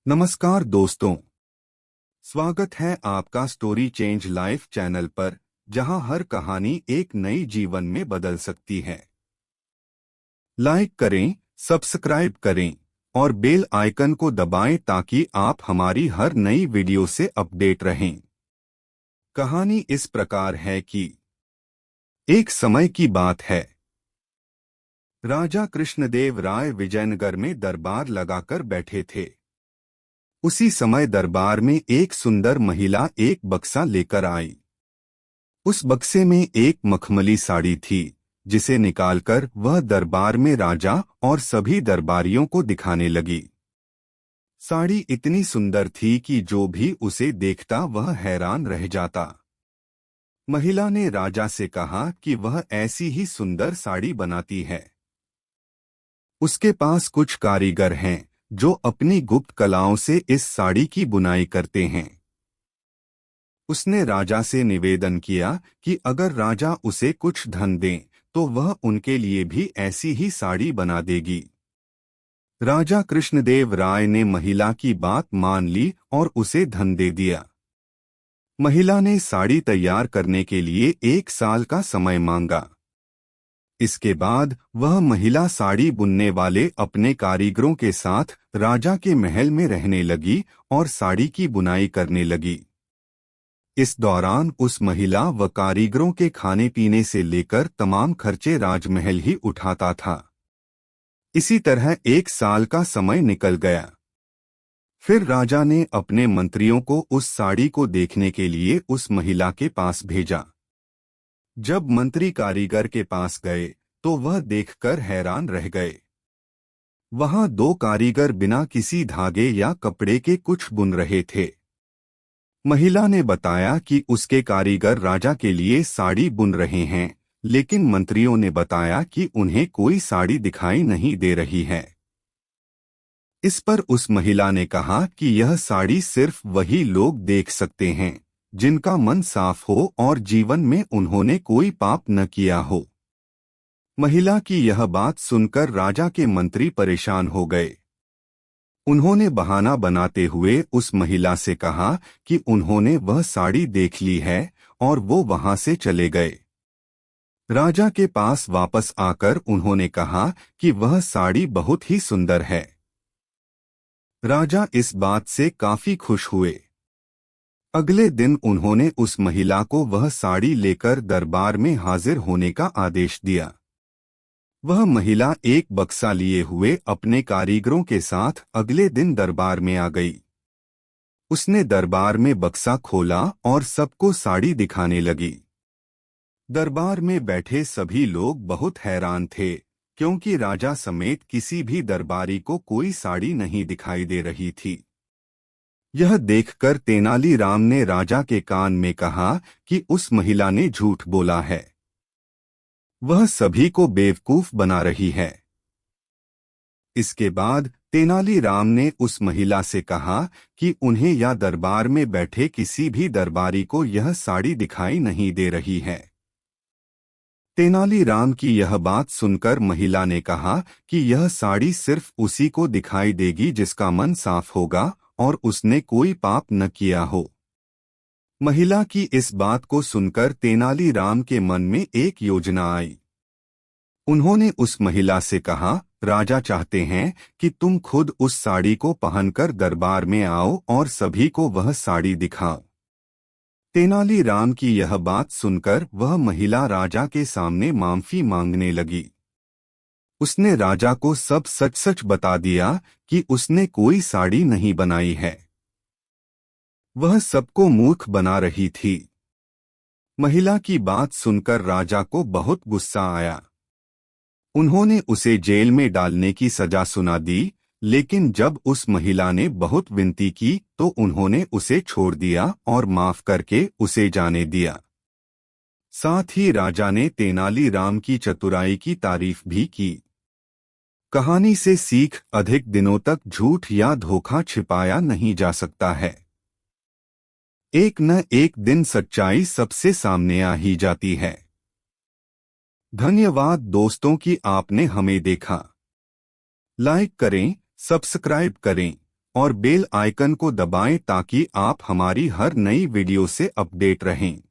नमस्कार दोस्तों, स्वागत है आपका स्टोरी चेंज लाइफ चैनल पर, जहां हर कहानी एक नई जीवन में बदल सकती है। लाइक करें, सब्सक्राइब करें और बेल आइकन को दबाएं ताकि आप हमारी हर नई वीडियो से अपडेट रहें। कहानी इस प्रकार है कि एक समय की बात है। राजा कृष्णदेव राय विजयनगर में दरबार लगाकर बैठे थे। उसी समय दरबार में एक सुंदर महिला एक बक्सा लेकर आई। उस बक्से में एक मखमली साड़ी थी, जिसे निकालकर वह दरबार में राजा और सभी दरबारियों को दिखाने लगी। साड़ी इतनी सुंदर थी कि जो भी उसे देखता वह हैरान रह जाता। महिला ने राजा से कहा कि वह ऐसी ही सुंदर साड़ी बनाती है। उसके पास कुछ कारीगर हैं जो अपनी गुप्त कलाओं से इस साड़ी की बुनाई करते हैं। उसने राजा से निवेदन किया कि अगर राजा उसे कुछ धन दें तो वह उनके लिए भी ऐसी ही साड़ी बना देगी। राजा कृष्णदेव राय ने महिला की बात मान ली और उसे धन दे दिया। महिला ने साड़ी तैयार करने के लिए 1 साल का समय मांगा। इसके बाद वह महिला साड़ी बुनने वाले अपने कारीगरों के साथ राजा के महल में रहने लगी और साड़ी की बुनाई करने लगी। इस दौरान उस महिला व कारीगरों के खाने पीने से लेकर तमाम खर्चे राजमहल ही उठाता था। इसी तरह 1 साल का समय निकल गया। फिर राजा ने अपने मंत्रियों को उस साड़ी को देखने के लिए उस महिला के पास भेजा। जब मंत्री कारीगर के पास गए तो वह देखकर हैरान रह गए। वहां 2 कारीगर बिना किसी धागे या कपड़े के कुछ बुन रहे थे। महिला ने बताया कि उसके कारीगर राजा के लिए साड़ी बुन रहे हैं, लेकिन मंत्रियों ने बताया कि उन्हें कोई साड़ी दिखाई नहीं दे रही है। इस पर उस महिला ने कहा कि यह साड़ी सिर्फ वही लोग देख सकते हैं जिनका मन साफ हो और जीवन में उन्होंने कोई पाप न किया हो। महिला की यह बात सुनकर राजा के मंत्री परेशान हो गए। उन्होंने बहाना बनाते हुए उस महिला से कहा कि उन्होंने वह साड़ी देख ली है और वो वहां से चले गए। राजा के पास वापस आकर उन्होंने कहा कि वह साड़ी बहुत ही सुंदर है। राजा इस बात से काफी खुश हुए। अगले दिन उन्होंने उस महिला को वह साड़ी लेकर दरबार में हाजिर होने का आदेश दिया। वह महिला एक बक्सा लिए हुए अपने कारीगरों के साथ अगले दिन दरबार में आ गई। उसने दरबार में बक्सा खोला और सबको साड़ी दिखाने लगी। दरबार में बैठे सभी लोग बहुत हैरान थे, क्योंकि राजा समेत किसी भी दरबारी को कोई साड़ी नहीं दिखाई दे रही थी। यह देखकर तेनालीराम ने राजा के कान में कहा कि उस महिला ने झूठ बोला है। वह सभी को बेवकूफ बना रही है। इसके बाद तेनालीराम ने उस महिला से कहा कि उन्हें या दरबार में बैठे किसी भी दरबारी को यह साड़ी दिखाई नहीं दे रही है। तेनालीराम की यह बात सुनकर महिला ने कहा कि यह साड़ी सिर्फ उसी को दिखाई देगी जिसका मन साफ होगा और उसने कोई पाप न किया हो। महिला की इस बात को सुनकर तेनालीराम के मन में एक योजना आई। उन्होंने उस महिला से कहा, राजा चाहते हैं कि तुम खुद उस साड़ी को पहनकर दरबार में आओ और सभी को वह साड़ी दिखाओ। तेनालीराम की यह बात सुनकर वह महिला राजा के सामने माफी मांगने लगी। उसने राजा को सब सच सच बता दिया कि उसने कोई साड़ी नहीं बनाई है। वह सबको मूर्ख बना रही थी। महिला की बात सुनकर राजा को बहुत गुस्सा आया। उन्होंने उसे जेल में डालने की सजा सुना दी, लेकिन जब उस महिला ने बहुत विनती की तो उन्होंने उसे छोड़ दिया और माफ करके उसे जाने दिया। साथ ही राजा ने तेनालीराम की चतुराई की तारीफ भी की। कहानी से सीख, अधिक दिनों तक झूठ या धोखा छिपाया नहीं जा सकता है। एक न एक दिन सच्चाई सबसे सामने आ ही जाती है। धन्यवाद दोस्तों कि आपने हमें देखा। लाइक करें, सब्सक्राइब करें और बेल आइकन को दबाएं ताकि आप हमारी हर नई वीडियो से अपडेट रहें।